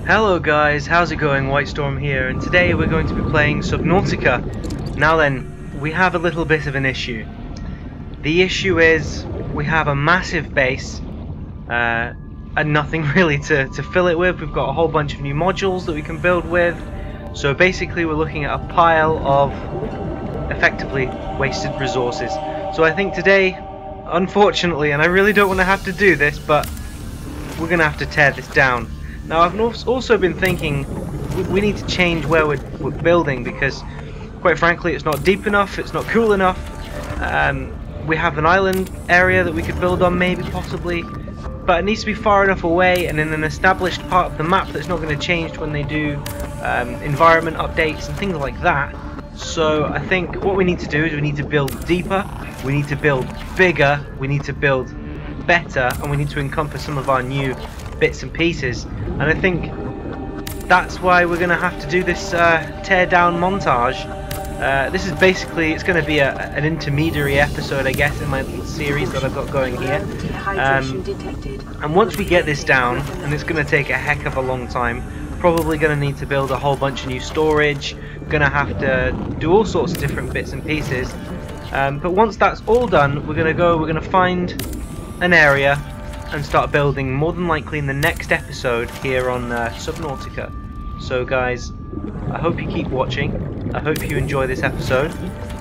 Hello guys, how's it going? Whitestorm here, and today we're going to be playing Subnautica. Now then, we have a little bit of an issue. The issue is we have a massive base and nothing really to fill it with. We've got a whole bunch of new modules that we can build with. So basically we're looking at a pile of effectively wasted resources. So I think today, unfortunately, and I really don't want to have to do this, but we're going to have to tear this down. Now I've also been thinking we need to change where we're building, because quite frankly it's not deep enough, it's not cool enough. We have an island area that we could build on, maybe, possibly, but it needs to be far enough away and in an established part of the map that's not going to change when they do environment updates and things like that. So I think what we need to do is we need to build deeper, we need to build bigger, we need to build better, and we need to encompass some of our new bits and pieces. And I think that's why we're going to have to do this tear down montage. This is basically, it's going to be an intermediary episode, I guess, in my little series that I've got going here. And once we get this down, and it's going to take a heck of a long time, probably going to need to build a whole bunch of new storage, going to have to do all sorts of different bits and pieces. But once that's all done, we're going to find an area and start building, more than likely in the next episode here on Subnautica. So guys, I hope you keep watching, I hope you enjoy this episode,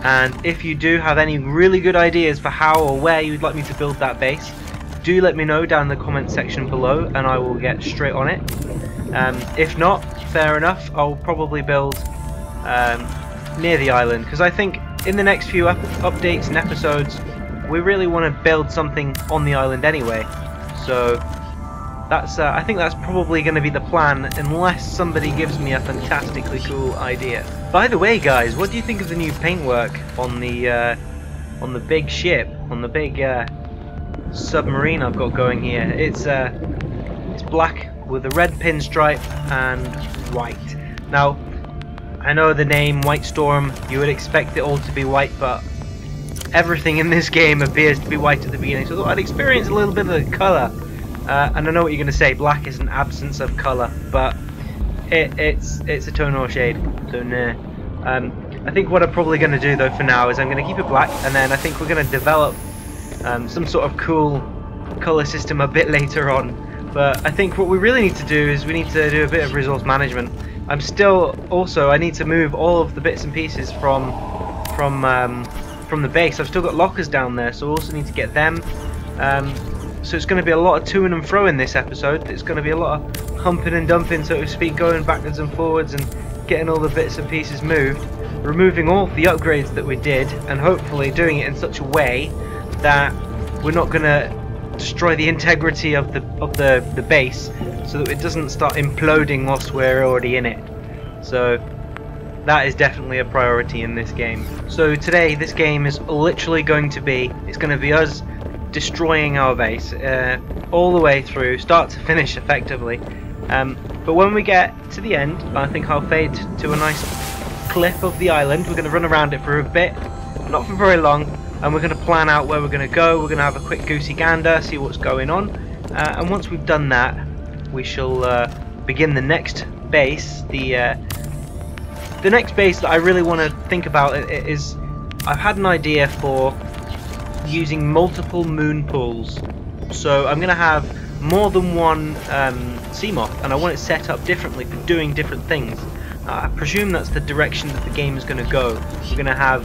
and if you do have any really good ideas for how or where you'd like me to build that base, do let me know down in the comment section below and I will get straight on it. If not, fair enough, I'll probably build near the island, because I think in the next few updates and episodes we really want to build something on the island anyway. So that's I think that's probably going to be the plan, unless somebody gives me a fantastically cool idea. By the way guys, what do you think of the new paintwork on the big ship, on the big submarine I've got going here? It's black with a red pinstripe and white. Now I know the name Whitestorm, you would expect it all to be white, but everything in this game appears to be white at the beginning, so I thought I'd experience a little bit of the colour. And I know what you're going to say, black is an absence of colour, but it's a tonal shade, so nah. I think what I'm probably going to do though for now is I'm going to keep it black, and then I think we're going to develop some sort of cool colour system a bit later on. But I think what we really need to do is we need to do a bit of resource management. I need to move all of the bits and pieces from the base. I've still got lockers down there, so I also need to get them. So it's going to be a lot of to and fro in this episode. It's going to be a lot of humping and dumping, so to speak, going backwards and forwards and getting all the bits and pieces moved, removing all of the upgrades that we did, and hopefully doing it in such a way that we're not going to destroy the integrity of the base, so that it doesn't start imploding whilst we're already in it. So that is definitely a priority in this game. So today this game is literally going to be us destroying our base all the way through, start to finish, effectively. But when we get to the end, I think I'll fade to a nice cliff of the island. We're going to run around it for a bit, not for very long, and we're going to plan out where we're going to go. We're going to have a quick goosey gander, see what's going on, and once we've done that, we shall begin the next base. The next base that I really want to think about is, I've had an idea for using multiple moon pools. So I'm going to have more than one Seamoth, and I want it set up differently for doing different things. I presume that's the direction that the game is going to go. We're going to have,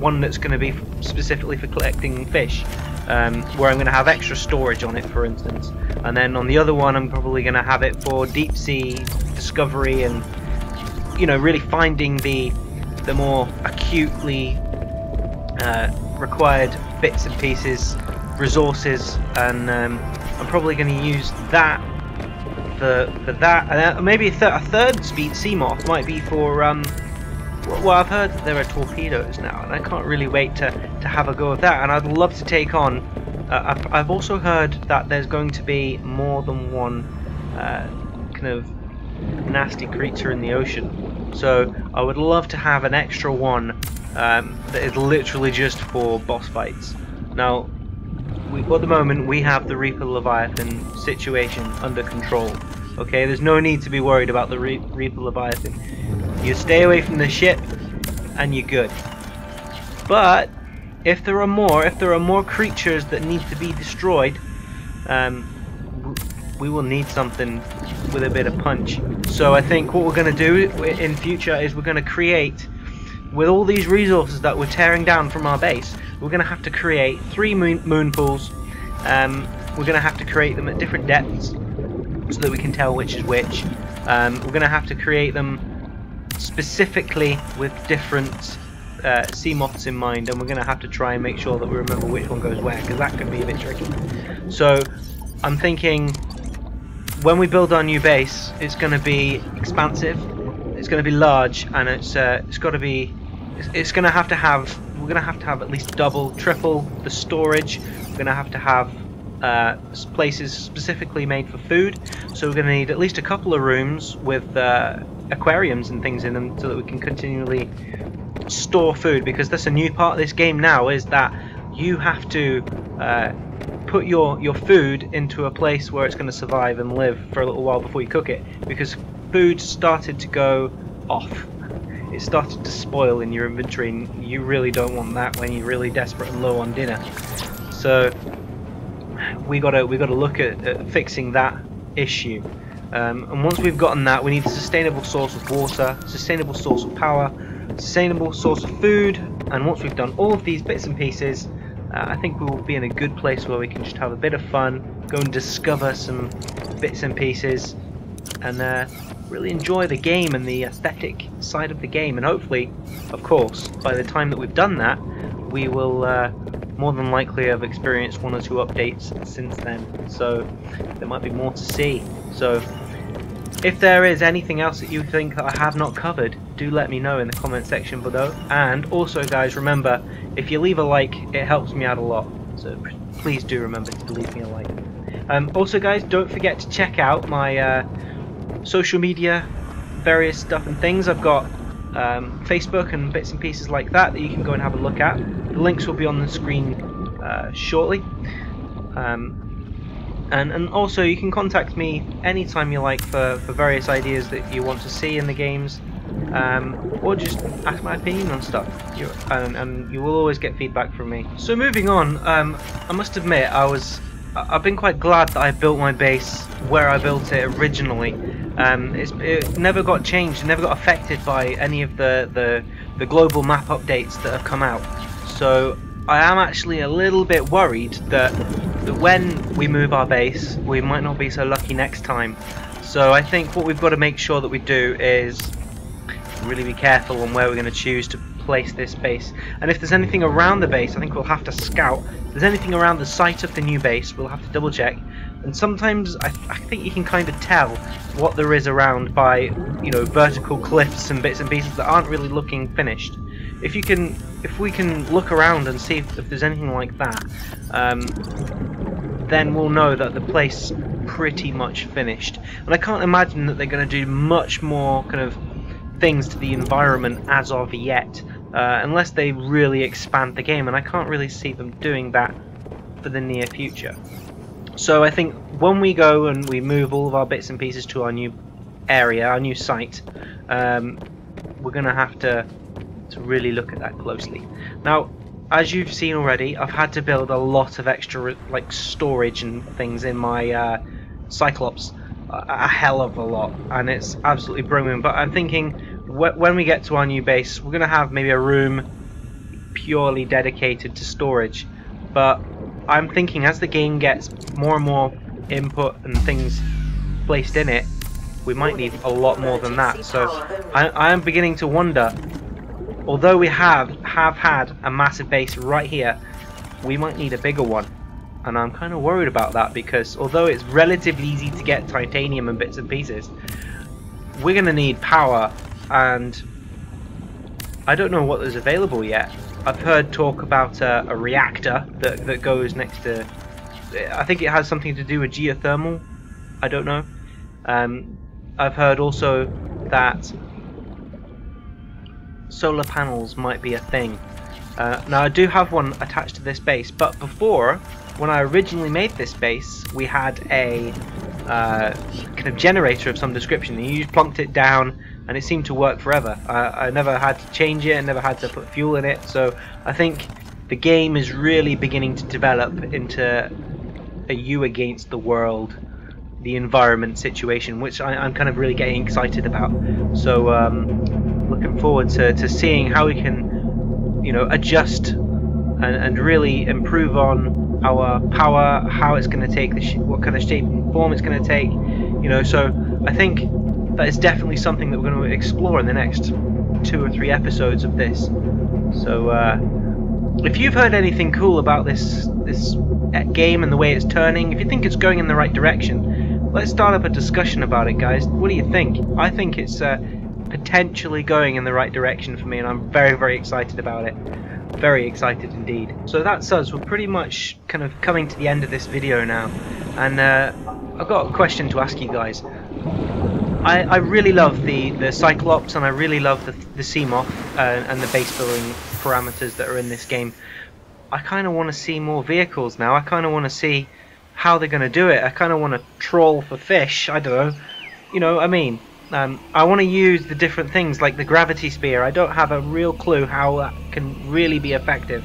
one that's going to be specifically for collecting fish, where I'm going to have extra storage on it, for instance. And then on the other one, I'm probably going to have it for deep sea discovery and, really finding the more acutely required bits and pieces, resources, and I'm probably going to use that for that, and maybe a third speed Seamoth might be for well, I've heard that there are torpedoes now, and I can't really wait to have a go at that, and I'd love to take on I've also heard that there's going to be more than one kind of nasty creature in the ocean, so I would love to have an extra one that is literally just for boss fights. Now at the moment we have the Reaper Leviathan situation under control, Okay, there's no need to be worried about the Reaper Leviathan. You stay away from the ship and you're good. But if there are more creatures that need to be destroyed, we will need something with a bit of punch. So I think what we're going to do in future is we're going to create, with all these resources that we're tearing down from our base, we're going to have to create 3 moon pools. We're going to have to create them at different depths so that we can tell which is which. We're going to have to create them specifically with different sea moths in mind, and we're going to have to try and make sure that we remember which one goes where, because that can be a bit tricky. So I'm thinking when we build our new base, it's going to be expansive, it's going to be large, and it's got to be, it's going to have we're going to have at least double, triple the storage. We're going to have places specifically made for food, so we're going to need at least a couple of rooms with aquariums and things in them so that we can continually store food, because that's a new part of this game now, is that you have to put your food into a place where it's going to survive and live for a little while before you cook it, because food started to go off. It started to spoil in your inventory, and you really don't want that when you're really desperate and low on dinner. So we gotta look at fixing that issue. And once we've gotten that, we need a sustainable source of water, sustainable source of power, sustainable source of food, and once we've done all of these bits and pieces, I think we will be in a good place where we can just have a bit of fun, go and discover some bits and pieces, and really enjoy the game and the aesthetic side of the game. And hopefully, of course, by the time that we've done that, we will more than likely have experienced 1 or 2 updates since then, so there might be more to see. So if there is anything else that you think that I have not covered, do let me know in the comment section below. And also, guys, remember, if you leave a like, it helps me out a lot, so please do remember to leave me a like. Also, guys, don't forget to check out my social media, various stuff and things. I've got Facebook and bits and pieces like that you can go and have a look at. The links will be on the screen shortly. And also you can contact me anytime you like for various ideas that you want to see in the games, or just ask my opinion on stuff, and you will always get feedback from me. So moving on, I must admit I've been quite glad that I built my base where I built it originally. It never got changed, never got affected by any of the global map updates that have come out. So I am actually a little bit worried that when we move our base, we might not be so lucky next time. So I think what we've got to make sure that we do is really be careful on where we're going to choose to place this base. And if there's anything around the base, I think we'll have to scout. If there's anything around the site of the new base, we'll have to double check. And sometimes I think you can kind of tell what there is around by, you know, vertical cliffs and bits and pieces that aren't really looking finished. If we can look around and see if there's anything like that, then we'll know that the place is pretty much finished. And I can't imagine that they're going to do much more kind of things to the environment as of yet, unless they really expand the game, and I can't really see them doing that for the near future. So I think when we go and we move all of our bits and pieces to our new area, our new site, we're going to have to really look at that closely. Now, as you've seen already, I've had to build a lot of extra like storage and things in my Cyclops, a hell of a lot, and it's absolutely brilliant. But I'm thinking when we get to our new base, we're going to have maybe a room purely dedicated to storage. But I'm thinking as the game gets more and more input and things placed in it, we might need a lot more than that. So I am beginning to wonder, although we have had a massive base right here, we might need a bigger one. And I'm kind of worried about that, because although it's relatively easy to get titanium and bits and pieces, we're going to need power, and I don't know what is available yet. I've heard talk about a reactor that goes next to, I think it has something to do with geothermal, I don't know. I've heard also that solar panels might be a thing. Now I do have one attached to this base, but before, when I originally made this base, we had a kind of generator of some description. You just plunked it down and it seemed to work forever. I never had to change it, I never had to put fuel in it, so I think the game is really beginning to develop into a you against the world, the environment situation, which I'm kind of really getting excited about. So looking forward to seeing how we can, you know, adjust and really improve on our power, how it's going to take what kind of shape and form it's going to take, you know. So I think that is definitely something that we're going to explore in the next 2 or 3 episodes of this. So if you've heard anything cool about this game and the way it's turning, if you think it's going in the right direction, let's start up a discussion about it, guys. What do you think? I think it's potentially going in the right direction for me, and I'm very, very excited about it. Very excited indeed. So that's us. We're pretty much kind of coming to the end of this video now, and I've got a question to ask you guys. I really love the Cyclops, and I really love the Seamoth and the base building parameters that are in this game. I kind of want to see more vehicles now. I kind of want to see how they're going to do it. I kind of want to troll for fish. I don't know. You know what I mean? I want to use the different things like the gravity spear. I don't have a real clue how that can really be effective.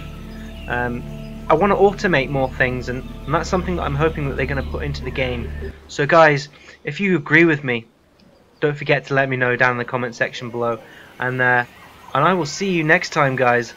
I want to automate more things, and that's something that I'm hoping that they're going to put into the game. So guys, if you agree with me, don't forget to let me know down in the comment section below, and I will see you next time, guys.